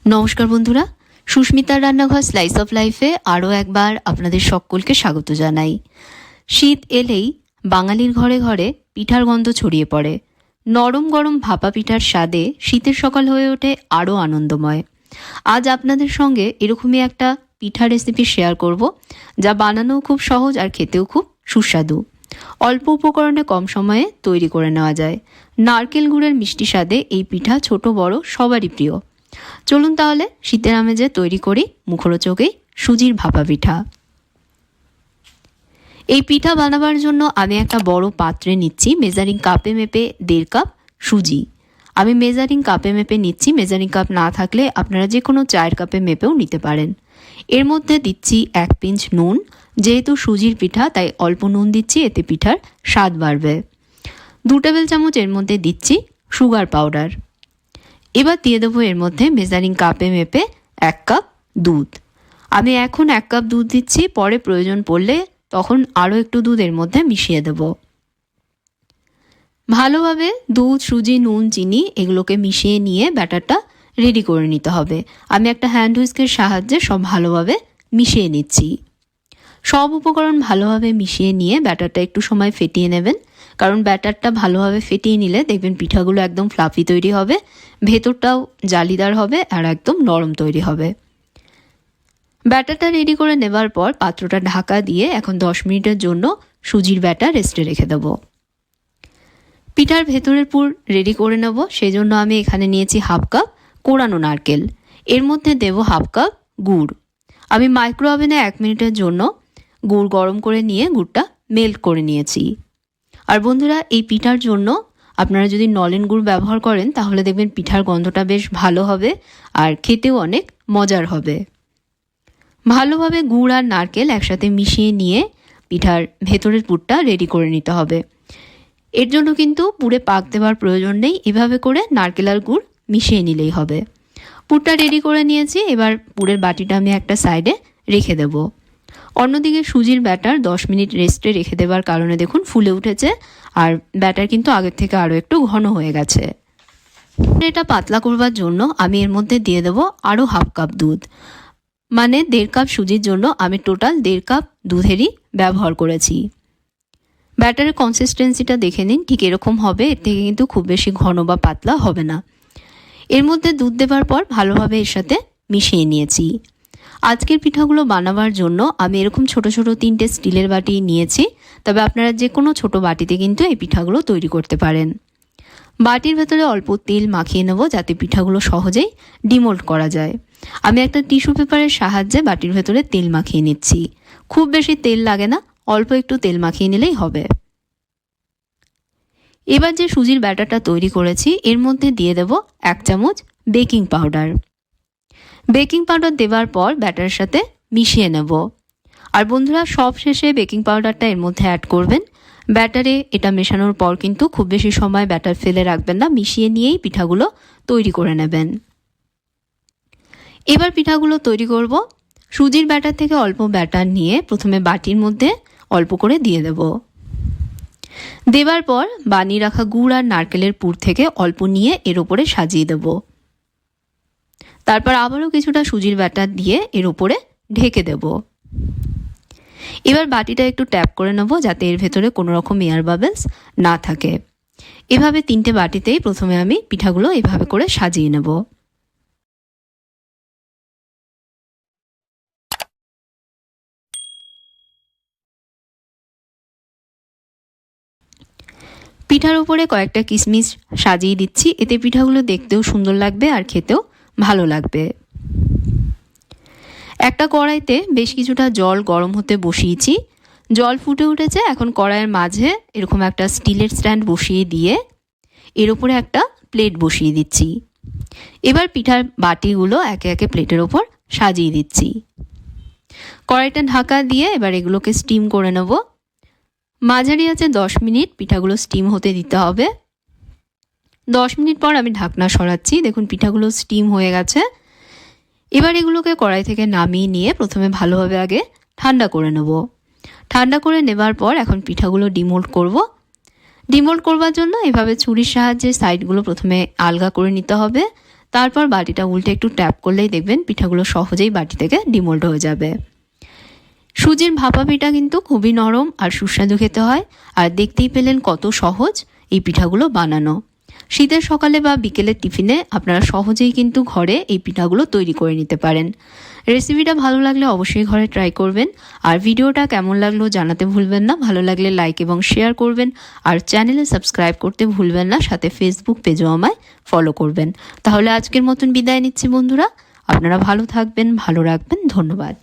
নমস্কার বন্ধুরা, সুস্মিতার রান্নাঘর স্লাইস অফ লাইফে আরও একবার আপনাদের সকলকে স্বাগত জানাই। শীত এলেই বাঙালির ঘরে ঘরে পিঠার গন্ধ ছড়িয়ে পড়ে। নরম গরম ভাপা পিঠার স্বাদে শীতের সকাল হয়ে ওঠে আরও আনন্দময়। আজ আপনাদের সঙ্গে এরকমই একটা পিঠা রেসিপি শেয়ার করব, যা বানানোও খুব সহজ আর খেতেও খুব সুস্বাদু। অল্প উপকরণে কম সময়ে তৈরি করে নেওয়া যায়। নারকেল গুড়ের মিষ্টি স্বাদে এই পিঠা ছোট বড় সবারই প্রিয়। চলুন তাহলে শীতের আমেজে তৈরি করি মুখরোচকেই সুজির ভাপা পিঠা। এই পিঠা বানাবার জন্য আমি একটা বড় পাত্রে নিচ্ছি মেজারিং কাপে মেপে 1.5 কাপ সুজি। আমি মেজারিং কাপে মেপে নিচ্ছি, মেজারিং কাপ না থাকলে আপনারা যে কোনো চায়ের কাপে মেপেও নিতে পারেন। এর মধ্যে দিচ্ছি 1 পিঞ্চ নুন। যেহেতু সুজির পিঠা তাই অল্প নুন দিচ্ছি, এতে পিঠার স্বাদ বাড়বে। 2 টেবিল চামচ এর মধ্যে দিচ্ছি সুগার পাউডার। এবার দিয়ে দেবো এর মধ্যে মেজারিং কাপে মেপে 1 কাপ দুধ। আমি এখন 1 কাপ দুধ দিচ্ছি, পরে প্রয়োজন পড়লে তখন আরও একটু দুধ এর মধ্যে মিশিয়ে দেব। ভালোভাবে দুধ, সুজি, নুন, চিনি এগুলোকে মিশিয়ে নিয়ে ব্যাটারটা রেডি করে নিতে হবে। আমি একটা হ্যান্ড হুইস্কের সাহায্যে সব ভালোভাবে মিশিয়ে নিচ্ছি। সব উপকরণ ভালোভাবে মিশিয়ে নিয়ে ব্যাটারটা একটু সময় ফেটিয়ে নেবেন, কারণ ব্যাটারটা ভালোভাবে ফেটিয়ে নিলে দেখবেন পিঠাগুলো একদম ফ্লাফি তৈরি হবে, ভেতরটাও জালিদার হবে আর একদম নরম তৈরি হবে। ব্যাটারটা রেডি করে নেবার পর পাত্রটা ঢাকা দিয়ে এখন 10 মিনিটের জন্য সুজির ব্যাটার রেস্টে রেখে দেব। পিঠার ভেতরের পুর রেডি করে নেব, সেই জন্য আমি এখানে নিয়েছি 1/2 কাপ কোরানো নারকেল। এর মধ্যে দেব 1/2 কাপ গুড়। আমি মাইক্রো ওভেনে 1 মিনিটের জন্য গুড় গরম করে নিয়ে গুড়টা মেল্ট করে নিয়েছি। আর বন্ধুরা, এই পিঠার জন্য আপনারা যদি নলেন গুড় ব্যবহার করেন তাহলে দেখবেন পিঠার গন্ধটা বেশ ভালো হবে আর খেতেও অনেক মজার হবে। ভালোভাবে গুড় আর নারকেল একসাথে মিশিয়ে নিয়ে পিঠার ভেতরের পুরটা রেডি করে নিতে হবে। এর জন্য কিন্তু পুরে পাক দেওয়ার প্রয়োজন নেই, এভাবে করে নারকেল আর গুড় মিশিয়ে নিলেই হবে। পুরটা রেডি করে নিয়েছি, এবার পুরের বাটিটা আমি একটা সাইডে রেখে দেব। অন্যদিকে সুজির ব্যাটার 10 মিনিট রেস্টে রেখে দেওয়ার কারণে দেখুন ফুলে উঠেছে আর ব্যাটার কিন্তু আগের থেকে আরও একটু ঘন হয়ে গেছে। এটা পাতলা করবার জন্য আমি এর মধ্যে দিয়ে দেব আরও 1/2 কাপ দুধ। মানে 1.5 কাপ সুজির জন্য আমি টোটাল 1.5 কাপ দুধেরই ব্যবহার করেছি। ব্যাটারের কনসিস্টেন্সিটা দেখে নিন, ঠিক এরকম হবে, এর থেকে কিন্তু খুব বেশি ঘন বা পাতলা হবে না। এর মধ্যে দুধ দেওয়ার পর ভালোভাবে এর সাথে মিশিয়ে নিয়েছি। আজকের পিঠাগুলো বানাবার জন্য আমি এরকম ছোট ছোট 3টে স্টিলের বাটি নিয়েছি, তবে আপনারা যে কোনো ছোট বাটিতে কিন্তু এই পিঠাগুলো তৈরি করতে পারেন। বাটির ভেতরে অল্প তেল মাখিয়ে নেব যাতে পিঠাগুলো সহজেই ডিমোল্ড করা যায়। আমি একটা টিস্যু পেপারের সাহায্যে বাটির ভেতরে তেল মাখিয়ে নিচ্ছি। খুব বেশি তেল লাগে না, অল্প একটু তেল মাখিয়ে নিলেই হবে। এবার যে সুজির ব্যাটারটা তৈরি করেছি এর মধ্যে দিয়ে দেব 1 চামচ বেকিং পাউডার। বেকিং পাউডার দেওয়ার পর ব্যাটারের সাথে মিশিয়ে নেব। আর বন্ধুরা, সব শেষে বেকিং পাউডারটা এর মধ্যে অ্যাড করবেন। ব্যাটারে এটা মেশানোর পর কিন্তু খুব বেশি সময় ব্যাটার ফেলে রাখবেন না, মিশিয়ে নিয়েই পিঠাগুলো তৈরি করে নেবেন। এবার পিঠাগুলো তৈরি করব। সুজির ব্যাটার থেকে অল্প ব্যাটার নিয়ে প্রথমে বাটির মধ্যে অল্প করে দিয়ে দেব। দেবার পর বানিয়ে রাখা গুড় আর নারকেলের পুর থেকে অল্প নিয়ে এর ওপরে সাজিয়ে দেব। তারপর আবারও কিছুটা সুজির ব্যাটার দিয়ে এর উপরে ঢেকে দেব। এবার বাটিটা একটু ট্যাপ করে নেব যাতে এর ভেতরে কোনো রকম এয়ার বাবলস না থাকে। এভাবে 3টে বাটিতেই প্রথমে আমি পিঠাগুলো এভাবে করে সাজিয়ে নেব। পিঠার উপরে কয়েকটা কিশমিশ সাজিয়ে দিচ্ছি, এতে পিঠাগুলো দেখতেও সুন্দর লাগবে আর খেতেও ভালো লাগবে। একটা কড়াইতে বেশ কিছুটা জল গরম হতে বসিয়েছি। জল ফুটে উঠেছে, এখন কড়াইয়ের মাঝে এরকম একটা স্টিলের স্ট্যান্ড বসিয়ে দিয়ে এর উপরে একটা প্লেট বসিয়ে দিচ্ছি। এবার পিঠার বাটিগুলো একে একে প্লেটের ওপর সাজিয়ে দিচ্ছি। কড়াইটা ঢাকা দিয়ে এবার এগুলোকে স্টিম করে নেব। মাঝারি আছে 10 মিনিট পিঠাগুলো স্টিম হতে দিতে হবে। 10 মিনিট পর আমি ঢাকনা সরাচ্ছি, দেখুন পিঠাগুলো স্টিম হয়ে গেছে। এবার এগুলোকে কড়াই থেকে নামিয়ে নিয়ে প্রথমে ভালোভাবে আগে ঠান্ডা করে নেব। ঠান্ডা করে নেবার পর এখন পিঠাগুলো ডিমোল্ড করব। ডিমোল্ড করবার জন্য এভাবে ছুরির সাহায্যে সাইডগুলো প্রথমে আলগা করে নিতে হবে, তারপর বাটিটা উল্টে একটু ট্যাপ করলেই দেখবেন পিঠাগুলো সহজেই বাটি থেকে ডিমোল্ড হয়ে যাবে। সুজির ভাপা পিঠা কিন্তু খুবই নরম আর সুস্বাদু খেতে হয়। আর দেখতেই পেলেন কত সহজ এই পিঠাগুলো বানানো। শীতের সকালে বা বিকেলের টিফিনে আপনারা সহজেই কিন্তু ঘরে এই পিঠাগুলো তৈরি করে নিতে পারেন। রেসিপিটা ভালো লাগলে অবশ্যই ঘরে ট্রাই করবেন। আর ভিডিওটা কেমন লাগলো জানাতে ভুলবেন না। ভালো লাগলে লাইক এবং শেয়ার করবেন। আর চ্যানেলে সাবস্ক্রাইব করতে ভুলবেন না। সাথে ফেসবুক পেজও আমায় ফলো করবেন। তাহলে আজকের মতন বিদায় নিচ্ছি বন্ধুরা। আপনারা ভালো থাকবেন, ভালো রাখবেন। ধন্যবাদ।